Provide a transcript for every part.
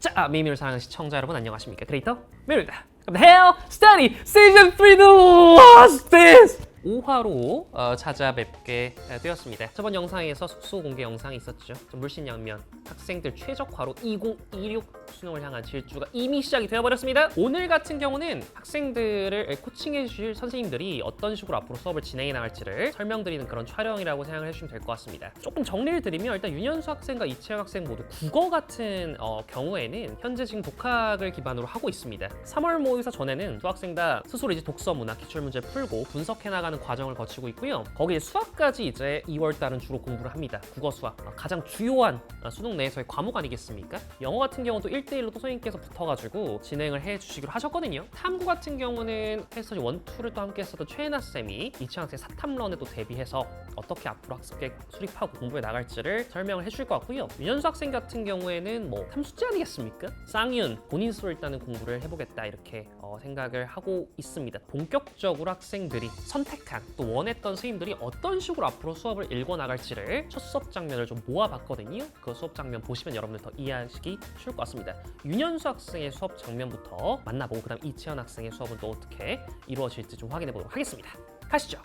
자, 미미를 사랑하는 시청자 여러분 안녕하십니까? 크리에이터 미미입니다. Hell Study Season 3도 What's this? 5화로 찾아뵙게 되었습니다. 저번 영상에서 숙소 공개 영상이 있었죠. 물신양면 학생들 최적화로 2026 수능을 향한 질주가 이미 시작이 되어버렸습니다. 오늘 같은 경우는 학생들을 코칭해 주실 선생님들이 어떤 식으로 앞으로 수업을 진행해 나갈지를 설명드리는 그런 촬영이라고 생각을 해주시면 될 것 같습니다. 조금 정리를 드리면 일단 윤현수 학생과 이채영 학생 모두 국어 같은 경우에는 현재 지금 독학을 기반으로 하고 있습니다. 3월 모의고사 전에는 두 학생 다 스스로 이제 독서 문학 기출문제 풀고 분석해 나가는 과정을 거치고 있고요. 거기에 수학까지 이제 2월 달은 주로 공부를 합니다. 국어 수학 가장 주요한 수능 내에서의 과목 아니겠습니까? 영어 같은 경우도 1대1로 또 선생님께서 붙어가지고 진행을 해주시기로 하셨거든요. 탐구 같은 경우는 패스터지 1, 2를 또 함께 했었던 최애나 쌤이 이채영 학생 사탐런에 또 대비해서 어떻게 앞으로 학습계 수립하고 공부해 나갈지를 설명을 해줄 것 같고요. 윤현수 학생 같은 경우에는 뭐 탐수지 아니겠습니까? 쌍윤 본인 스스로 일단은 공부를 해보겠다 이렇게 생각을 하고 있습니다. 본격적으로 학생들이 선택한 또 원했던 선생님들이 어떤 식으로 앞으로 수업을 읽어 나갈지를 첫 수업 장면을 좀 모아봤거든요. 그 수업 장면 보시면 여러분들 더 이해하시기 쉬울 것 같습니다. 윤현수 학생의 수업 장면부터 만나보고 그다음 이채연 학생의 수업은 또 어떻게 이루어질지 좀 확인해 보도록 하겠습니다. 가시죠.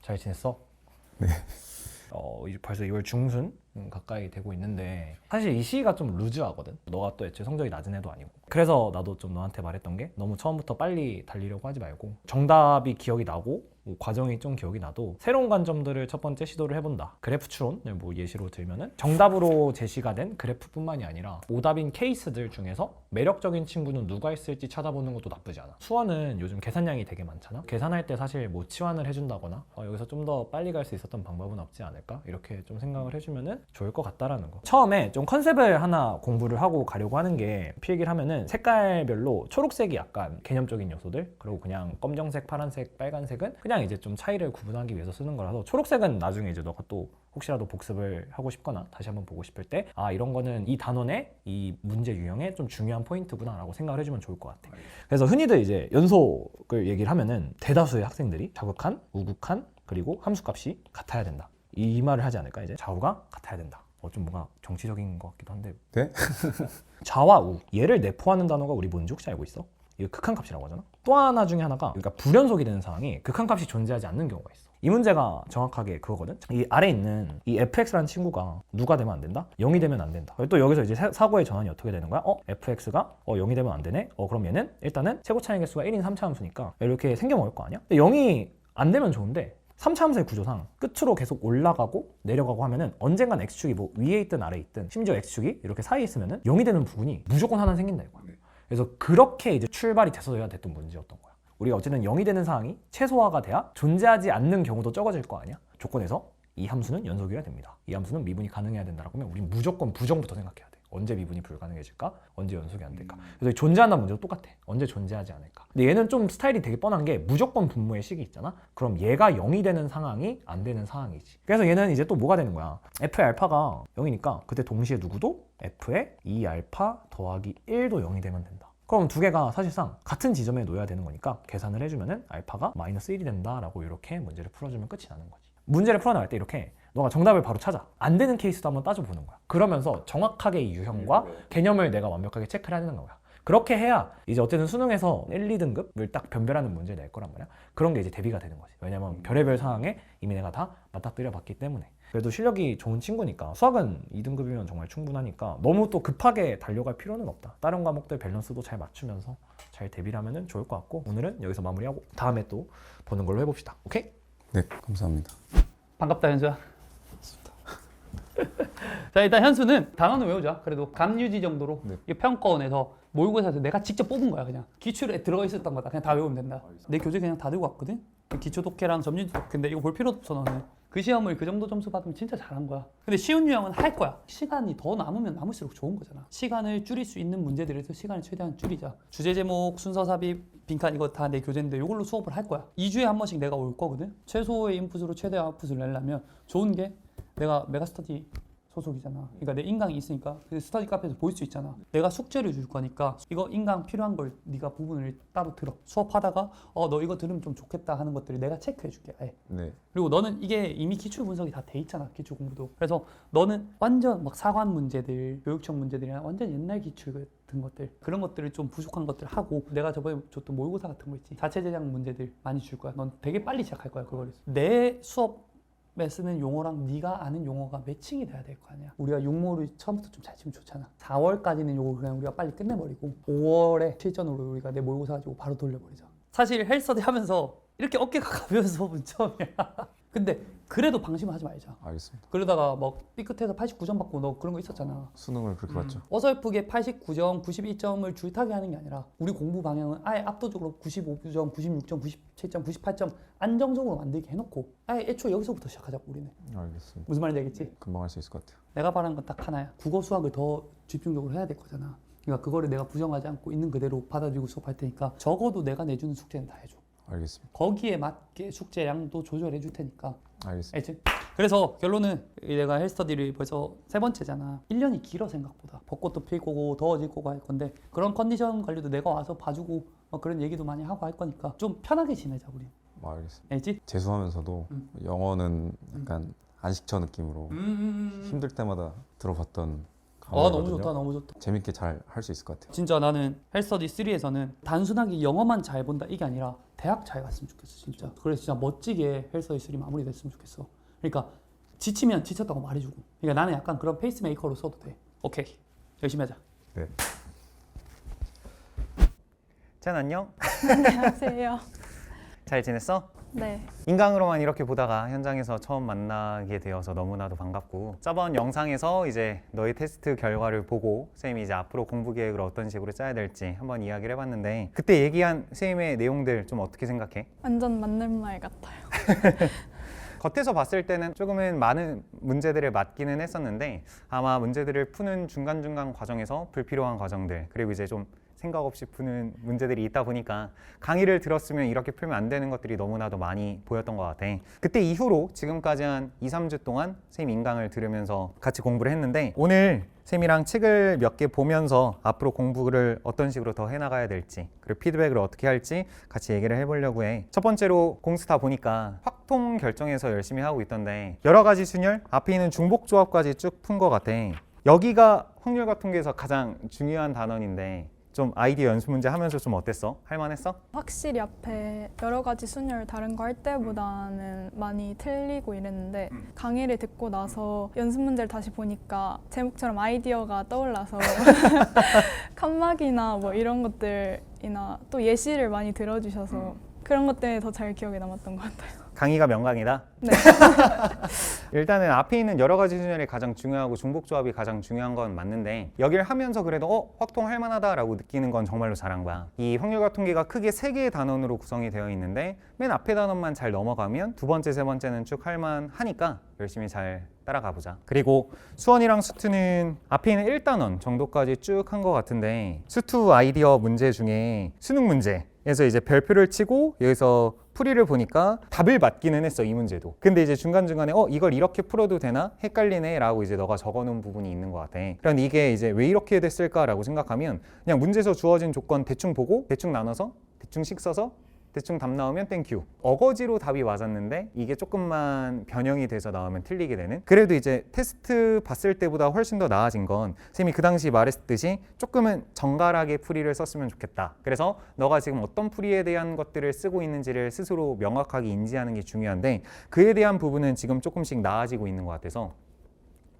잘 지냈어? 네. 이제 벌써 2월 중순 가까이 되고 있는데 사실 이 시기가 좀 루즈하거든. 너가 또 애초에 성적이 낮은 애도 아니고. 그래서 나도 좀 너한테 말했던 게 너무 처음부터 빨리 달리려고 하지 말고 정답이 기억이 나고 과정이 좀 기억이 나도 새로운 관점들을 첫 번째 시도를 해본다. 그래프 추론을 뭐 예시로 들면은 정답으로 제시가 된 그래프뿐만이 아니라 오답인 케이스들 중에서 매력적인 친구는 누가 있을지 찾아보는 것도 나쁘지 않아. 수원은 요즘 계산량이 되게 많잖아. 계산할 때 사실 뭐 치환을 해준다거나 여기서 좀 더 빨리 갈 수 있었던 방법은 없지 않을까? 이렇게 좀 생각을 해주면은 좋을 것 같다라는 거. 처음에 좀 컨셉을 하나 공부를 하고 가려고 하는 게 필기를 하면은 색깔별로 초록색이 약간 개념적인 요소들, 그리고 그냥 검정색, 파란색, 빨간색은 그냥 이제 좀 차이를 구분하기 위해서 쓰는 거라서 초록색은 나중에 이제 너가 또 혹시라도 복습을 하고 싶거나 다시 한번 보고 싶을 때 아 이런 거는 이 단원의 이 문제 유형의 좀 중요한 포인트구나 라고 생각을 해주면 좋을 것 같아. 그래서 흔히들 이제 연속을 얘기를 하면은 대다수의 학생들이 자극한, 우극한, 그리고 함수값이 같아야 된다. 이 말을 하지 않을까 이제? 좌우가 같아야 된다. 좀 뭔가 정치적인 것 같기도 한데. 네? 좌와 우 얘를 내포하는 단어가 우리 뭔지 혹시 알고 있어? 이거 극한값이라고 하잖아. 또 하나 중에 하나가 그러니까 불연속이 되는 상황이 극한값이 존재하지 않는 경우가 있어. 이 문제가 정확하게 그거거든. 이 아래 있는 이 fx라는 친구가 누가 되면 안 된다? 0이 되면 안 된다. 또 여기서 이제 사고의 전환이 어떻게 되는 거야? fx가 0이 되면 안 되네? 그럼 얘는 일단은 최고차의 개수가 1인 3차 함수니까 이렇게 생겨먹을 거 아니야? 근데 0이 안 되면 좋은데 3차 함수의 구조상 끝으로 계속 올라가고 내려가고 하면은 언젠간 x축이 뭐 위에 있든 아래에 있든 심지어 x축이 이렇게 사이에 있으면은 0이 되는 부분이 무조건 하나 생긴다 이거야. 그래서 그렇게 이제 출발이 됐어야 됐던 문제였던 거야. 우리가 어쨌든 0이 되는 상황이 최소화가 돼야 존재하지 않는 경우도 적어질 거 아니야. 조건에서 이 함수는 연속이어야 됩니다. 이 함수는 미분이 가능해야 된다라고 하면 우린 무조건 부정부터 생각해야 돼. 언제 미분이 불가능해질까? 언제 연속이 안 될까? 그래서 존재한다는 문제도 똑같아. 언제 존재하지 않을까? 근데 얘는 좀 스타일이 되게 뻔한 게 무조건 분모의 식이 있잖아? 그럼 얘가 0이 되는 상황이 안 되는 상황이지. 그래서 얘는 이제 또 뭐가 되는 거야? f의 알파가 0이니까 그때 동시에 누구도 f의 2알파 더하기 1도 0이 되면 된다. 그럼 두 개가 사실상 같은 지점에 놓여야 되는 거니까 계산을 해주면은 알파가 마이너스 1이 된다라고 이렇게 문제를 풀어주면 끝이 나는 거지. 문제를 풀어나갈 때 이렇게 너가 정답을 바로 찾아. 안 되는 케이스도 한번 따져보는 거야. 그러면서 정확하게 이 유형과 개념을 내가 완벽하게 체크를 하는 거야. 그렇게 해야 이제 어쨌든 수능에서 1, 2등급을 딱 변별하는 문제를 낼 거란 말이야. 그런 게 이제 대비가 되는 거지. 왜냐면 별의별 상황에 이미 내가 다 맞닥뜨려 봤기 때문에. 그래도 실력이 좋은 친구니까 수학은 2등급이면 정말 충분하니까 너무 또 급하게 달려갈 필요는 없다. 다른 과목들 밸런스도 잘 맞추면서 잘 대비를 하면 좋을 것 같고 오늘은 여기서 마무리하고 다음에 또 보는 걸로 해봅시다. 오케이? 네, 감사합니다. 반갑다 현수야. 자 일단 현수는 단어는 외우자. 그래도 감유지 정도로 네. 이 평가원에서 모의고사에서 내가 직접 뽑은 거야. 그냥 기출에 들어가 있었던 거다. 그냥 다 외우면 된다. 내 교재 그냥 다 들고 왔거든. 기초 독해랑 점유지 독해인데 이거 볼 필요도 없어 너는. 그 시험을 그 정도 점수 받으면 진짜 잘한 거야. 근데 쉬운 유형은 할 거야. 시간이 더 남으면 남을수록 좋은 거잖아. 시간을 줄일 수 있는 문제들에서 시간을 최대한 줄이자. 주제 제목, 순서 삽입, 빈칸 이거 다 내 교재인데 이걸로 수업을 할 거야. 2주에 한 번씩 내가 올 거거든. 최소의 인풋으로 최대 아웃풋을 내려면 좋은 게 내가 메가스터디 소속이잖아. 그러니까 내 인강이 있으니까 그 스터디 카페에서 볼 수 있잖아. 내가 숙제를 줄 거니까 이거 인강 필요한 걸 네가 부분을 따로 들어. 수업하다가 너 이거 들으면 좀 좋겠다 하는 것들을 내가 체크해 줄게. 아예. 네. 그리고 너는 이게 이미 기출 분석이 다 돼 있잖아. 기출 공부도. 그래서 너는 완전 막 사관 문제들, 교육청 문제들이나 완전 옛날 기출 같은 것들, 그런 것들을 좀 부족한 것들 하고, 내가 저번에 줬던 모의고사 같은 거 있지, 자체 제작 문제들 많이 줄 거야. 넌 되게 빨리 시작할 거야. 그거를 내 수업에 쓰는 용어랑 네가 아는 용어가 매칭이 돼야 될 거 아니야. 우리가 육모를 처음부터 좀 잘 치면 좋잖아. 4월까지는 요거 그냥 우리가 빨리 끝내버리고 5월에 실전으로 우리가 내 모의고사 가지고 바로 돌려버리자. 사실 헬스터디 하면서 이렇게 어깨가 가벼운 수업은 처음이야. 근데 그래도 방심을 하지 말자. 알겠습니다. 그러다가 막 삐끗해서 89점 받고 너 그런 거 있었잖아. 수능을 그렇게 봤죠. 어설프게 89점, 91점을 줄타기 하는 게 아니라 우리 공부 방향은 아예 압도적으로 95점, 96점, 97점, 98점 안정적으로 만들게 해놓고 아예 애초에 여기서부터 시작하자고 우리는. 알겠습니다. 무슨 말인지 알겠지? 금방 할 수 있을 것 같아요. 내가 바라는 건 딱 하나야. 국어 수학을 더 집중적으로 해야 될 거잖아. 그러니까 그거를 내가 부정하지 않고 있는 그대로 받아들이고 수업할 테니까 적어도 내가 내주는 숙제는 다 해줘. 알겠습니다. 거기에 맞게 숙제량도 조절해 줄 테니까. 알겠습니다. 알지? 그래서 결론은 내가 헬스터디를 벌써 3번째잖아. 1년이 길어 생각보다. 벚꽃도 필 거고 더워질 거고 할 건데 그런 컨디션 관리도 내가 와서 봐주고 그런 얘기도 많이 하고 할 거니까 좀 편하게 지내자 우리. 알겠습니다. 알지? 재수하면서도 영어는 약간 안식처 느낌으로 힘들 때마다 들어봤던 너무 강의거든요. 좋다 너무 좋다. 재밌게 잘 할 수 있을 것 같아요. 진짜 나는 헬스터디 3에서는 단순하게 영어만 잘 본다 이게 아니라 대학 잘 갔으면 좋겠어 진짜. 그래서 진짜 멋지게 헬스터디 3 마무리됐으면 좋겠어. 그러니까 지치면 지쳤다고 말해주고. 그러니까 나는 약간 그런 페이스메이커로 써도 돼. 오케이 열심히 하자. 네. 짠 안녕. 안녕하세요. 잘 지냈어? 네. 인강으로만 이렇게 보다가 현장에서 처음 만나게 되어서 너무나도 반갑고, 저번 영상에서 이제 너의 테스트 결과를 보고 쌤이 이제 앞으로 공부 계획을 어떤 식으로 짜야 될지 한번 이야기를 해봤는데, 그때 얘기한 쌤의 내용들 좀 어떻게 생각해? 완전 맞는 말 같아요. 겉에서 봤을 때는 조금은 많은 문제들을 맞기는 했었는데, 아마 문제들을 푸는 중간중간 과정에서 불필요한 과정들, 그리고 이제 좀 생각 없이 푸는 문제들이 있다 보니까 강의를 들었으면 이렇게 풀면 안 되는 것들이 너무나도 많이 보였던 것 같아. 그때 이후로 지금까지 한 2, 3주 동안 쌤 인강을 들으면서 같이 공부를 했는데, 오늘 쌤이랑 책을 몇 개 보면서 앞으로 공부를 어떤 식으로 더 해나가야 될지, 그리고 피드백을 어떻게 할지 같이 얘기를 해보려고 해. 첫 번째로 공스타 보니까 확통 결정해서 열심히 하고 있던데, 여러 가지 순열, 앞에 있는 중복조합까지 쭉 푼 것 같아. 여기가 확률과 통계에서 가장 중요한 단원인데, 좀 아이디어 연습 문제 하면서 좀 어땠어? 할만했어? 확실히 앞에 여러 가지 순열 다른 거 할 때보다는 많이 틀리고 이랬는데 강의를 듣고 나서 연습 문제를 다시 보니까 제목처럼 아이디어가 떠올라서 칸막이나 뭐 이런 것들이나 또 예시를 많이 들어주셔서 그런 것 때문에 더 잘 기억에 남았던 것 같아요. 강의가 명강이다? 네. 일단은 앞에 있는 여러 가지 순열이 가장 중요하고 중복조합이 가장 중요한 건 맞는데, 여기를 하면서 그래도 확통할 만하다라고 느끼는 건 정말로 잘한 거야. 이 확률과 통계가 크게 3개의 단원으로 구성이 되어 있는데, 맨 앞에 단원만 잘 넘어가면 두 번째, 세 번째는 쭉 할만하니까 열심히 잘 따라가 보자. 그리고 수원이랑 수투는 앞에 있는 1단원 정도까지 쭉 한 것 같은데, 수투 아이디어 문제 중에 수능 문제에서 이제 별표를 치고 여기서 풀이를 보니까 답을 맞기는 했어, 이 문제도. 근데 이제 중간중간에 이걸 이렇게 풀어도 되나? 헷갈리네 라고 이제 너가 적어놓은 부분이 있는 것 같아. 그런데 이게 이제 왜 이렇게 됐을까라고 생각하면, 그냥 문제에서 주어진 조건 대충 보고 대충 나눠서 대충 식 써서 대충 답 나오면 땡큐. 어거지로 답이 맞았는데 이게 조금만 변형이 돼서 나오면 틀리게 되는. 그래도 이제 테스트 봤을 때보다 훨씬 더 나아진 건, 쌤이 그 당시 말했듯이 조금은 정갈하게 풀이를 썼으면 좋겠다. 그래서 너가 지금 어떤 풀이에 대한 것들을 쓰고 있는지를 스스로 명확하게 인지하는 게 중요한데, 그에 대한 부분은 지금 조금씩 나아지고 있는 것 같아서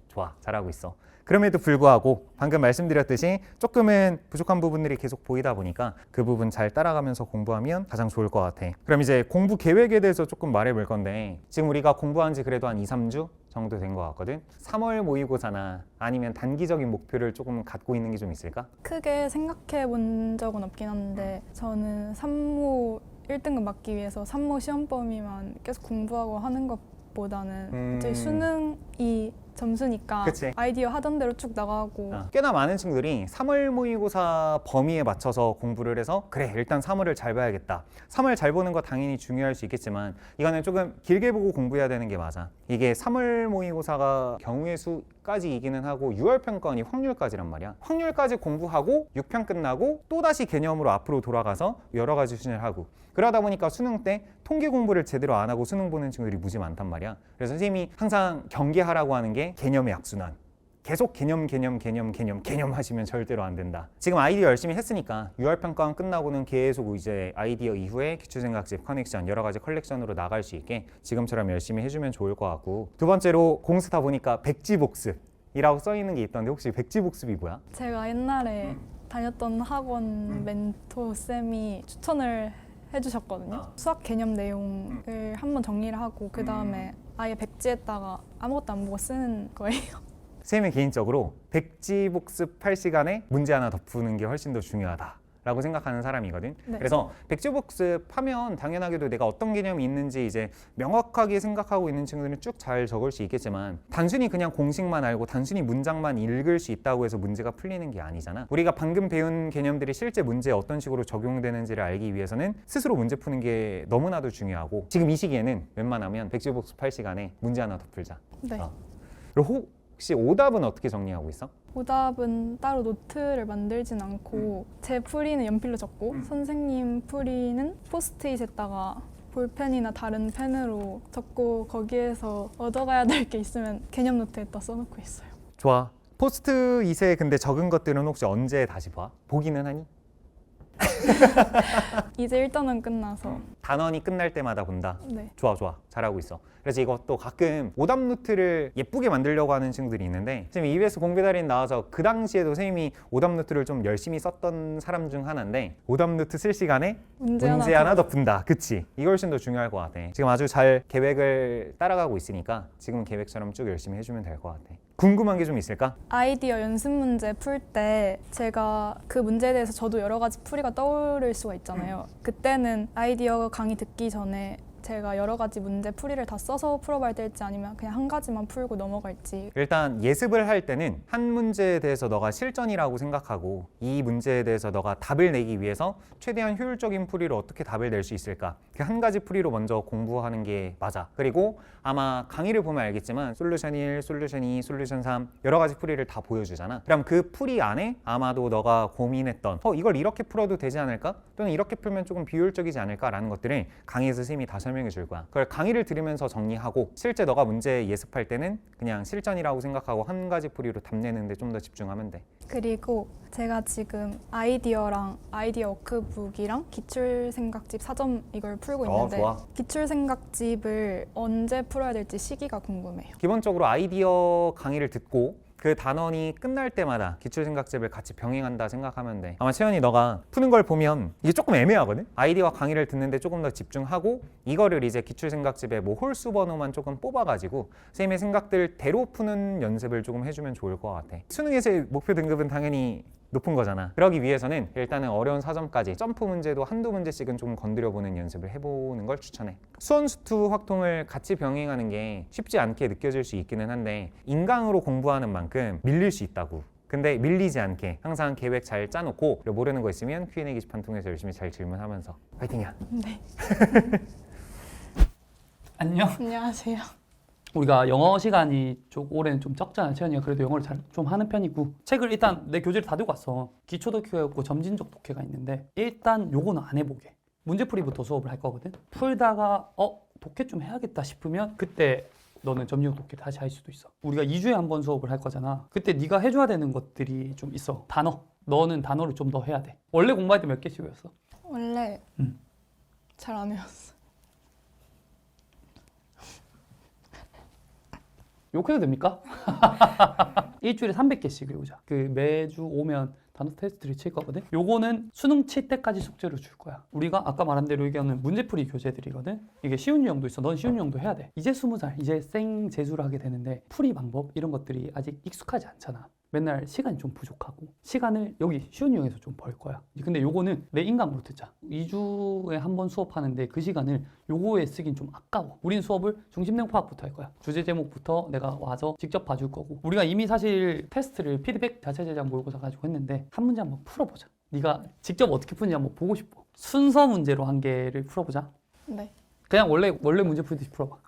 좋아, 잘하고 있어. 그럼에도 불구하고 방금 말씀드렸듯이 조금은 부족한 부분들이 계속 보이다 보니까 그 부분 잘 따라가면서 공부하면 가장 좋을 것 같아. 그럼 이제 공부 계획에 대해서 조금 말해볼 건데, 지금 우리가 공부한 지 그래도 한 2, 3주 정도 된 것 같거든. 3월 모의고사나 아니면 단기적인 목표를 조금 갖고 있는 게 좀 있을까? 크게 생각해 본 적은 없긴 한데 저는 산모 1등급 맞기 위해서 산모 시험 범위만 계속 공부하고 하는 것보다는 이제 수능이 점수니까 그치. 아이디어 하던 대로 쭉 나가고 꽤나 많은 친구들이 3월 모의고사 범위에 맞춰서 공부를 해서 그래 일단 3월을 잘 봐야겠다. 3월 잘 보는 거 당연히 중요할 수 있겠지만 이거는 조금 길게 보고 공부해야 되는 게 맞아. 이게 3월 모의고사가 경우의 수까지이기는 하고 6월 평가원이 확률까지란 말이야. 확률까지 공부하고 6편 끝나고 또다시 개념으로 앞으로 돌아가서 여러 가지 수준을 하고 그러다 보니까 수능 때 통계 공부를 제대로 안 하고 수능 보는 친구들이 무지 많단 말이야. 그래서 선생님이 항상 경계하라고 하는 게 개념의 약순환. 계속 개념 하시면 절대로 안 된다. 지금 아이디어 열심히 했으니까 6월 평가원 끝나고는 계속 이제 아이디어 이후에 기출생각집, 커넥션 여러 가지 컬렉션으로 나갈 수 있게 지금처럼 열심히 해주면 좋을 것 같고 두 번째로 공스타 보니까 백지복습이라고 써 있는 게 있던데 혹시 백지복습이 뭐야? 제가 옛날에 다녔던 학원 멘토 쌤이 추천을 해주셨거든요. 수학 개념 내용을 한번 정리를 하고 그 다음에 아예 백지에다가 아무것도 안 보고 쓰는 거예요. 선생님이 개인적으로 백지복습할 시간에 문제 하나 더 푸는 게 훨씬 더 중요하다라고 생각하는 사람이거든. 네. 그래서 백지복습하면 당연하게도 내가 어떤 개념이 있는지 이제 명확하게 생각하고 있는 친구들은 쭉 잘 적을 수 있겠지만 단순히 그냥 공식만 알고 단순히 문장만 읽을 수 있다고 해서 문제가 풀리는 게 아니잖아. 우리가 방금 배운 개념들이 실제 문제에 어떤 식으로 적용되는지를 알기 위해서는 스스로 문제 푸는 게 너무나도 중요하고 지금 이 시기에는 웬만하면 백지복습할 시간에 문제 하나 더 풀자. 네. 그리고 혹시 오답은 어떻게 정리하고 있어? 오답은 따로 노트를 만들진 않고 제 풀이는 연필로 적고 선생님 풀이는 포스트잇에다가 볼펜이나 다른 펜으로 적고 거기에서 얻어가야 될 게 있으면 개념 노트에다 써놓고 있어요. 좋아. 포스트잇에 근데 적은 것들은 혹시 언제 다시 봐? 보기는 하니? 이제 1단원 끝나서 단원이 끝날 때마다 본다. 네. 좋아 잘하고 있어. 그래서 이것도 가끔 오답 노트를 예쁘게 만들려고 하는 친구들이 있는데 선생님 EBS 공부달인 나와서 그 당시에도 선생님이 오답 노트를 좀 열심히 썼던 사람 중 하나인데 오답 노트 쓸 시간에 문제 하나 더 푼다. 그치? 이거 훨씬 더 중요할 것 같아. 지금 아주 잘 계획을 따라가고 있으니까 지금 계획처럼 쭉 열심히 해주면 될 것 같아. 궁금한 게 좀 있을까? 아이디어 연습 문제 풀 때 제가 그 문제에 대해서 저도 여러 가지 풀이가 떠오를 수가 있잖아요. 그때는 아이디어 강의 듣기 전에 제가 여러 가지 문제 풀이를 다 써서 풀어봐야 될지 아니면 그냥 한 가지만 풀고 넘어갈지. 일단 예습을 할 때는 한 문제에 대해서 너가 실전이라고 생각하고 이 문제에 대해서 너가 답을 내기 위해서 최대한 효율적인 풀이로 어떻게 답을 낼 수 있을까 그 한 가지 풀이로 먼저 공부하는 게 맞아. 그리고 아마 강의를 보면 알겠지만 솔루션 1, 솔루션 2, 솔루션 3 여러 가지 풀이를 다 보여주잖아. 그럼 그 풀이 안에 아마도 너가 고민했던 이걸 이렇게 풀어도 되지 않을까? 또는 이렇게 풀면 조금 비효율적이지 않을까라는 것들을 강의에서 선생님이 다 설명해 줄 거야. 그걸 강의를 들으면서 정리하고 실제 너가 문제 예습할 때는 그냥 실전이라고 생각하고 한 가지 풀이로 답 내는데 좀 더 집중하면 돼. 그리고 제가 지금 아이디어랑 아이디어 워크북이랑 기출생각집 4점 이걸 풀고 있는데 좋아. 기출생각집을 언제 풀어야 될지 시기가 궁금해요. 기본적으로 아이디어 강의를 듣고 그 단원이 끝날 때마다 기출생각집을 같이 병행한다 생각하면 돼. 아마 채연이 너가 푸는 걸 보면 이게 조금 애매하거든? 아이디어 강의를 듣는데 조금 더 집중하고 이거를 이제 기출생각집에 뭐 홀수 번호만 조금 뽑아가지고 선생님의 생각들대로 푸는 연습을 조금 해주면 좋을 것 같아. 수능에서의 목표 등급은 당연히 높은 거잖아. 그러기 위해서는 일단은 어려운 4점까지 점프 문제도 한두 문제씩은 좀 건드려보는 연습을 해보는 걸 추천해. 수원수투 확통을 같이 병행하는 게 쉽지 않게 느껴질 수 있기는 한데 인강으로 공부하는 만큼 밀릴 수 있다고. 근데 밀리지 않게 항상 계획 잘 짜놓고 모르는 거 있으면 Q&A 게시판 통해서 열심히 잘 질문하면서 화이팅이야. 네. 안녕. 안녕하세요. 우리가 영어 시간이 올해는 좀 적잖아. 채연이가 그래도 영어를 잘 좀 하는 편이고 책을 일단 내 교재를 다 들고 왔어. 기초 독해가 있고 점진적 독해가 있는데 일단 요거는 안 해보게. 문제풀이부터 수업을 할 거거든. 풀다가 독해 좀 해야겠다 싶으면 그때 너는 점진적 독해를 다시 할 수도 있어. 우리가 2주에 한 번 수업을 할 거잖아. 그때 네가 해줘야 되는 것들이 좀 있어. 단어. 너는 단어를 좀 더 해야 돼. 원래 공부할 때 몇 개씩 외웠어? 원래 잘 안 외웠어. 욕해도 됩니까? 일주일에 300개씩 외우자. 그 매주 오면 단어 테스트를 칠 거거든. 요거는 수능 칠 때까지 숙제로 줄 거야. 우리가 아까 말한 대로 이거는 문제풀이 교재들이거든. 이게 쉬운 유형도 있어. 넌 쉬운 유형도 해야 돼. 이제 20살, 이제 생 재수를 하게 되는데 풀이 방법 이런 것들이 아직 익숙하지 않잖아. 맨날 시간이 좀 부족하고 시간을 여기 쉬운 유형에서 좀 벌 거야. 근데 요거는 내 인강으로 듣자. 2주에 한 번 수업하는데 그 시간을 요거에 쓰긴 좀 아까워. 우린 수업을 중심 내용 파악부터 할 거야. 주제 제목부터 내가 와서 직접 봐줄 거고. 우리가 이미 사실 테스트를 피드백 자체 제작 모의고사 가지고 했는데 한 문제 한번 풀어보자. 네가 직접 어떻게 푸는지 한번 보고 싶어. 순서 문제로 한 개를 풀어보자. 네. 그냥 원래 문제 풀듯이 풀어봐.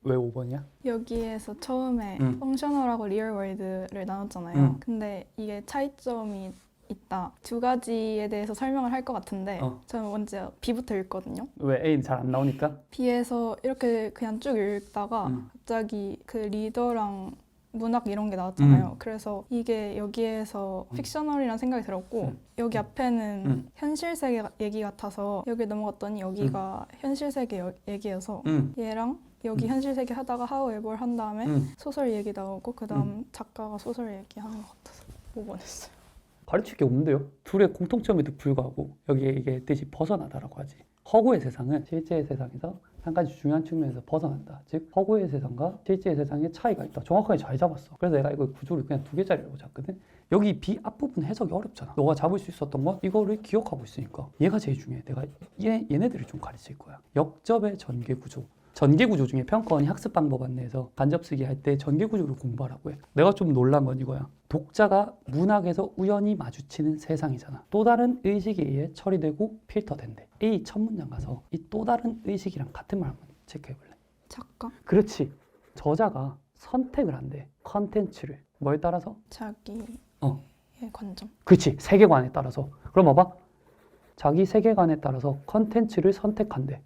왜 5번이야? 여기에서 처음에 펑셔널하고 리얼월드를 나눴잖아요. 근데 이게 차이점이 있다. 두 가지에 대해서 설명을 할 것 같은데 저는 먼저 B부터 읽거든요. 왜 A는 잘 안 나오니까? B에서 이렇게 그냥 쭉 읽다가 갑자기 그 리더랑 문학 이런 게 나왔잖아요. 그래서 이게 여기에서 픽셔널이라는 생각이 들었고 여기 앞에는 현실 세계 얘기 같아서 여기 넘어갔더니 여기가 현실 세계 얘기여서 얘랑 여기 현실 세계 하다가 however 한 다음에 소설 얘기 나오고 그 다음 작가가 소설 얘기하는 것 같아서 5번 했어요. 가르칠 게 없는데요. 둘의 공통점에도 불구하고 여기에 이게 뜻이 벗어나다라고 하지. 허구의 세상은 실제의 세상에서 한 가지 중요한 측면에서 벗어난다. 즉 허구의 세상과 실제의 세상의 차이가 있다. 정확하게 잘 잡았어. 그래서 내가 이거 구조를 그냥 2개짜리라고 잡거든. 여기 B 앞부분 해석이 어렵잖아. 너가 잡을 수 있었던 건 이거를 기억하고 있으니까 얘가 제일 중요해. 내가 얘네들을 좀 가르칠 거야. 역접의 전개구조. 전개구조 중에 평가원이 학습 방법 안내에서 간접쓰기 할 때 전개구조를 공부하라고 해. 내가 좀 놀란 건 이거야. 독자가 문학에서 우연히 마주치는 세상이잖아. 또 다른 의식에 의해 처리되고 필터된대. A 첫 문장 가서 이 또 다른 의식이랑 같은 말 한번 체크해볼래? 작가? 그렇지. 저자가 선택을 한대. 컨텐츠를. 뭘 따라서? 자기의 관점. 그렇지. 세계관에 따라서. 그럼 봐봐. 자기 세계관에 따라서 컨텐츠를 선택한대.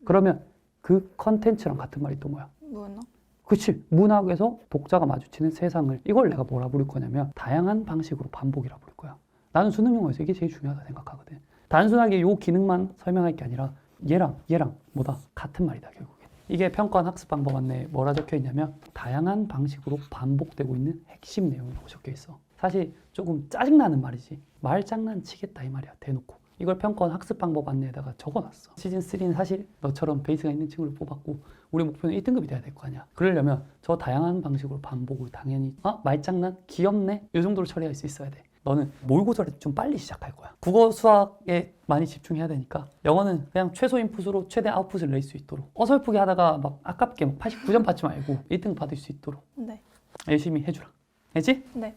그러면 그 컨텐츠랑 같은 말이 또 뭐야? 문학? 그치. 문학에서 독자가 마주치는 세상을 이걸 내가 뭐라 부를 거냐면 다양한 방식으로 반복이라 부를 거야. 나는 수능 용어에서 이게 제일 중요하다 생각하거든. 단순하게 요 기능만 설명할 게 아니라 얘랑 뭐다? 같은 말이다 결국에. 이게 평가원 학습 방법 안내에 뭐라 적혀 있냐면 다양한 방식으로 반복되고 있는 핵심 내용이라고 적혀 있어. 사실 조금 짜증나는 말이지. 말장난 치겠다 이 말이야 대놓고. 이걸 평가원 학습 방법 안내에다가 적어놨어. 시즌3는 사실 너처럼 베이스가 있는 친구를 뽑았고 우리 목표는 1등급이 돼야 될 거 아니야. 그러려면 저 다양한 방식으로 반복을 당연히 말장난? 귀엽네? 이 정도로 처리할 수 있어야 돼. 너는 모의고사를 좀 빨리 시작할 거야. 국어, 수학에 많이 집중해야 되니까 영어는 그냥 최소 인풋으로 최대 아웃풋을 낼 수 있도록 어설프게 하다가 막 아깝게 89점 받지 말고 1등 받을 수 있도록 네. 열심히 해주라. 알지? 네.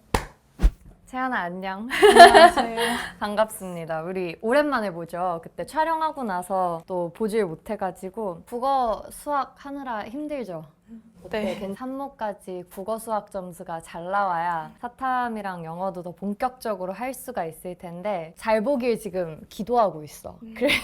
채연아 안녕. 안녕하세요. 반갑습니다. 우리 오랜만에 보죠. 그때 촬영하고 나서 또 보질 못해가지고 국어 수학 하느라 힘들죠. 네. 3모까지 국어 수학 점수가 잘 나와야 사탐이랑 영어도 더 본격적으로 할 수가 있을 텐데 잘 보길 지금 기도하고 있어. 그래야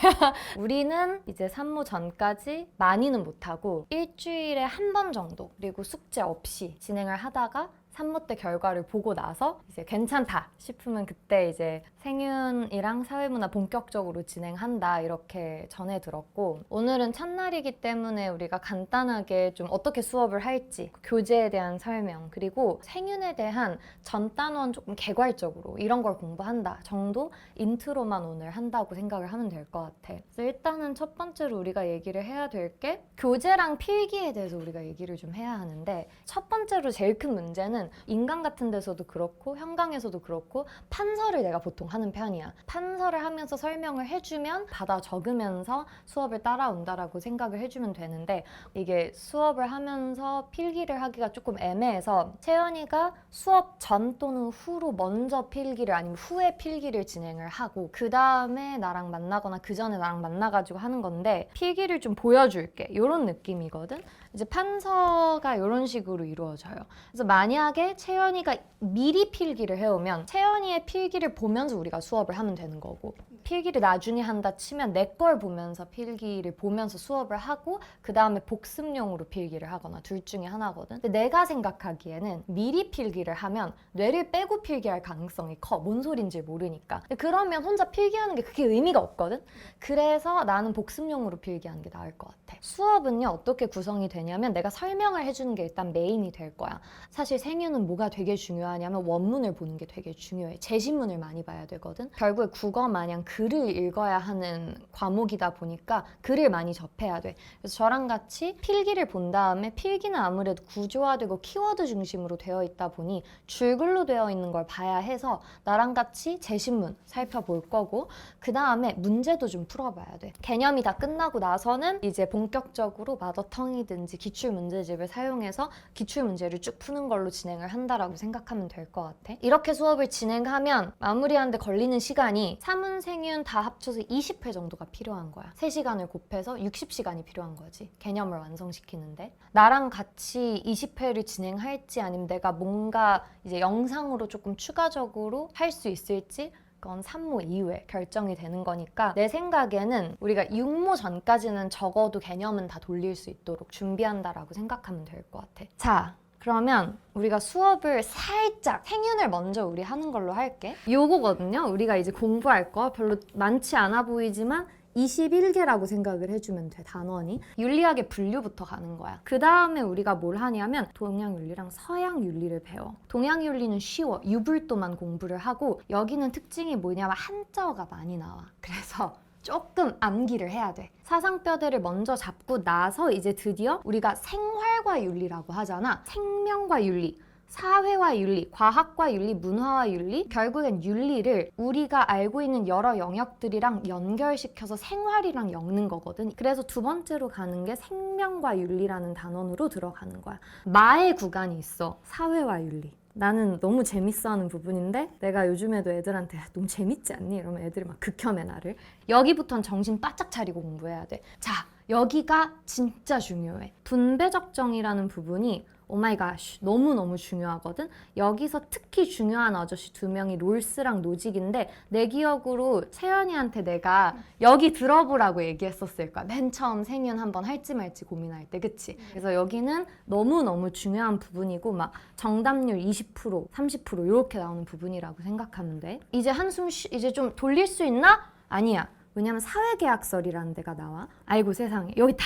우리는 이제 3모 전까지 많이는 못하고 일주일에 한 번 정도 그리고 숙제 없이 진행을 하다가 3모 때 결과를 보고 나서 이제 괜찮다 싶으면 그때 이제 생윤이랑 사회문화 본격적으로 진행한다 이렇게 전해 들었고 오늘은 첫날이기 때문에 우리가 간단하게 좀 어떻게 수업을 할지 교재에 대한 설명 그리고 생윤에 대한 전 단원 조금 개괄적으로 이런 걸 공부한다 정도 인트로만 오늘 한다고 생각을 하면 될 것 같아. 그래서 일단은 첫 번째로 우리가 얘기를 해야 될 게 교재랑 필기에 대해서 우리가 얘기를 좀 해야 하는데 첫 번째로 제일 큰 문제는 인강 같은 데서도 그렇고 현강에서도 그렇고 판서를 내가 보통 하는 편이야. 판서를 하면서 설명을 해주면 받아 적으면서 수업을 따라온다라고 생각을 해주면 되는데 이게 수업을 하면서 필기를 하기가 조금 애매해서 채연이가 수업 전 또는 후로 먼저 필기를 아니면 후에 필기를 진행을 하고 그 다음에 나랑 만나거나 그 전에 나랑 만나가지고 하는 건데 필기를 좀 보여줄게 이런 느낌이거든. 이제 판서가 이런 식으로 이루어져요. 그래서 만약에 채연이가 미리 필기를 해오면 채연이의 필기를 보면서 우리가 수업을 하면 되는 거고, 필기를 나중에 한다 치면 내 걸 보면서 필기를 보면서 수업을 하고 그 다음에 복습용으로 필기를 하거나 둘 중에 하나거든. 근데 내가 생각하기에는 미리 필기를 하면 뇌를 빼고 필기할 가능성이 커. 뭔 소린지 모르니까. 근데 그러면 혼자 필기하는 게 그게 의미가 없거든. 그래서 나는 복습용으로 필기하는 게 나을 것 같아. 수업은요 어떻게 구성이 되냐면 내가 설명을 해주는 게 일단 메인이 될 거야. 사실 생유는 뭐가 되게 중요하냐면 원문을 보는 게 되게 중요해. 제시문을 많이 봐야 되거든. 결국에 국어 마냥 글을 읽어야 하는 과목이다 보니까 글을 많이 접해야 돼. 그래서 저랑 같이 필기를 본 다음에 필기는 아무래도 구조화되고 키워드 중심으로 되어 있다 보니 줄글로 되어 있는 걸 봐야 해서 나랑 같이 제시문 살펴볼 거고, 그 다음에 문제도 좀 풀어봐야 돼. 개념이 다 끝나고 나서는 이제 본격적으로 마더텅이든지 기출문제집을 사용해서 기출문제를 쭉 푸는 걸로 진행을 한다라고 생각하면 될 것 같아. 이렇게 수업을 진행하면 마무리하는데 걸리는 시간이 사문, 생윤 다 합쳐서 20회 정도가 필요한 거야. 3시간을 곱해서 60시간이 필요한 거지. 개념을 완성시키는데. 나랑 같이 20회를 진행할지 아니면 내가 뭔가 이제 영상으로 조금 추가적으로 할 수 있을지 그건 산모 이후에 결정이 되는 거니까 내 생각에는 우리가 육모 전까지는 적어도 개념은 다 돌릴 수 있도록 준비한다라고 생각하면 될 것 같아. 자, 그러면 우리가 수업을 살짝 생윤을 먼저 우리 하는 걸로 할게. 요거거든요. 우리가 이제 공부할 거 별로 많지 않아 보이지만 21개라고 생각을 해주면 돼, 단원이. 윤리학의 분류부터 가는 거야. 그 다음에 우리가 뭘 하냐면 동양윤리랑 서양윤리를 배워. 동양윤리는 쉬워. 유불도만 공부를 하고, 여기는 특징이 뭐냐면 한자어가 많이 나와. 그래서 조금 암기를 해야 돼. 사상뼈대를 먼저 잡고 나서 이제 드디어 우리가 생활과 윤리라고 하잖아. 생명과 윤리, 사회와 윤리, 과학과 윤리, 문화와 윤리, 결국엔 윤리를 우리가 알고 있는 여러 영역들이랑 연결시켜서 생활이랑 엮는 거거든. 그래서 두 번째로 가는 게 생명과 윤리라는 단원으로 들어가는 거야. 마의 구간이 있어. 사회와 윤리. 나는 너무 재밌어하는 부분인데 내가 요즘에도 애들한테 너무 재밌지 않니? 이러면 애들이 막 극혐해 나를. 여기부터는 정신 바짝 차리고 공부해야 돼. 자, 여기가 진짜 중요해. 분배적 정의라는 부분이 오마이갓 너무너무 중요하거든. 여기서 특히 중요한 아저씨 2명이 롤스랑 노직인데 내 기억으로 채연이한테 내가 여기 들어보라고 얘기했었을 거야. 맨 처음 생윤 한번 할지 말지 고민할 때, 그치? 그래서 여기는 너무너무 중요한 부분이고 막 정답률 20%, 30% 이렇게 나오는 부분이라고 생각하면 돼. 이제 한숨 이제 좀 돌릴 수 있나? 아니야. 왜냐면 사회계약설이라는 데가 나와. 아이고 세상에. 여기 다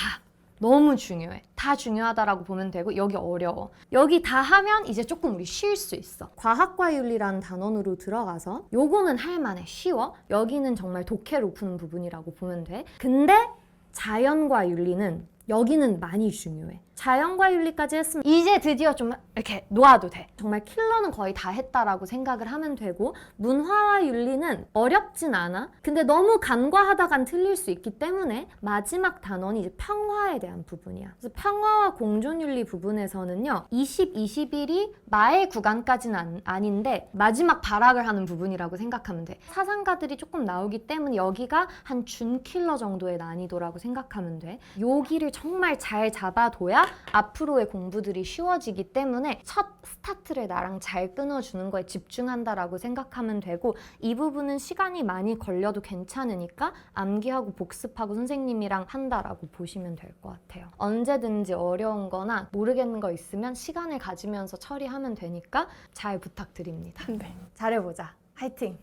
너무 중요해. 다 중요하다라고 보면 되고, 여기 어려워. 여기 다 하면 이제 조금 우리 쉴 수 있어. 과학과 윤리라는 단원으로 들어가서 요거는 할만해. 쉬워. 여기는 정말 독해로 푸는 부분이라고 보면 돼. 근데 자연과 윤리는 여기는 많이 중요해. 자연과 윤리까지 했으면 이제 드디어 좀 이렇게 놓아도 돼. 정말 킬러는 거의 다 했다라고 생각을 하면 되고, 문화와 윤리는 어렵진 않아. 근데 너무 간과하다간 틀릴 수 있기 때문에 마지막 단원이 이제 평화에 대한 부분이야. 그래서 평화와 공존윤리 부분에서는요 20, 21이 마의 구간까지는 아닌데 마지막 발악을 하는 부분이라고 생각하면 돼. 사상가들이 조금 나오기 때문에 여기가 한 준킬러 정도의 난이도라고 생각하면 돼. 여기를 정말 잘 잡아둬야 앞으로의 공부들이 쉬워지기 때문에 첫 스타트를 나랑 잘 끊어주는 거에 집중한다라고 생각하면 되고, 이 부분은 시간이 많이 걸려도 괜찮으니까 암기하고 복습하고 선생님이랑 한다라고 보시면 될 것 같아요. 언제든지 어려운 거나 모르겠는 거 있으면 시간을 가지면서 처리하면 되니까 잘 부탁드립니다. 네. 잘해보자. 화이팅!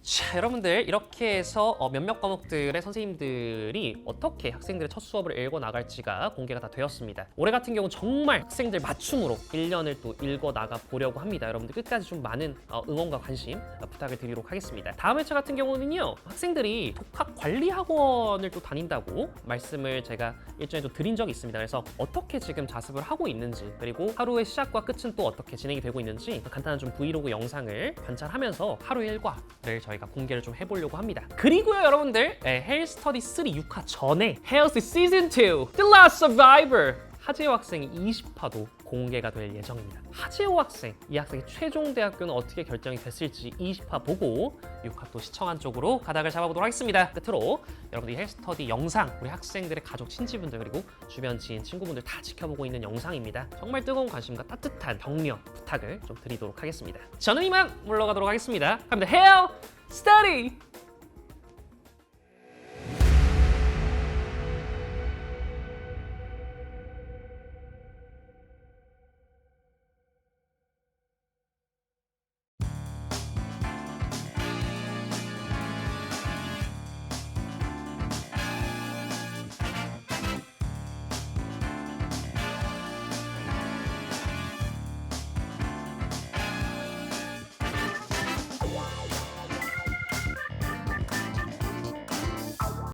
자, 여러분들 이렇게 해서 몇몇 과목들의 선생님들이 어떻게 학생들의 첫 수업을 읽어 나갈지가 공개가 다 되었습니다. 올해 같은 경우는 정말 학생들 맞춤으로 1년을 또 읽어 나가 보려고 합니다. 여러분들 끝까지 좀 많은 응원과 관심 부탁을 드리도록 하겠습니다. 다음 회차 같은 경우는요, 학생들이 독학관리학원을 또 다닌다고 말씀을 제가 일전에 또 드린 적이 있습니다. 그래서 어떻게 지금 자습을 하고 있는지, 그리고 하루의 시작과 끝은 또 어떻게 진행이 되고 있는지 간단한 좀 브이로그 영상을 관찰하면서 하루의 일과를 저희가 공개를 좀 해보려고 합니다. 그리고요 여러분들, 헬스터디 3 6화 전에 헬스 시즌 2 The Last Survivor 하재호 학생이 20화도 공개가 될 예정입니다. 하재호 학생, 이 학생의 최종 대학교는 어떻게 결정이 됐을지 20화 보고 6화 또 시청한 쪽으로 가닥을 잡아보도록 하겠습니다. 끝으로 여러분들이 헬스터디 영상, 우리 학생들의 가족, 친지분들 그리고 주변 지인, 친구분들 다 지켜보고 있는 영상입니다. 정말 뜨거운 관심과 따뜻한 격려, 부탁을 좀 드리도록 하겠습니다. 저는 이만 물러가도록 하겠습니다. 갑니다. 헤어 스터디!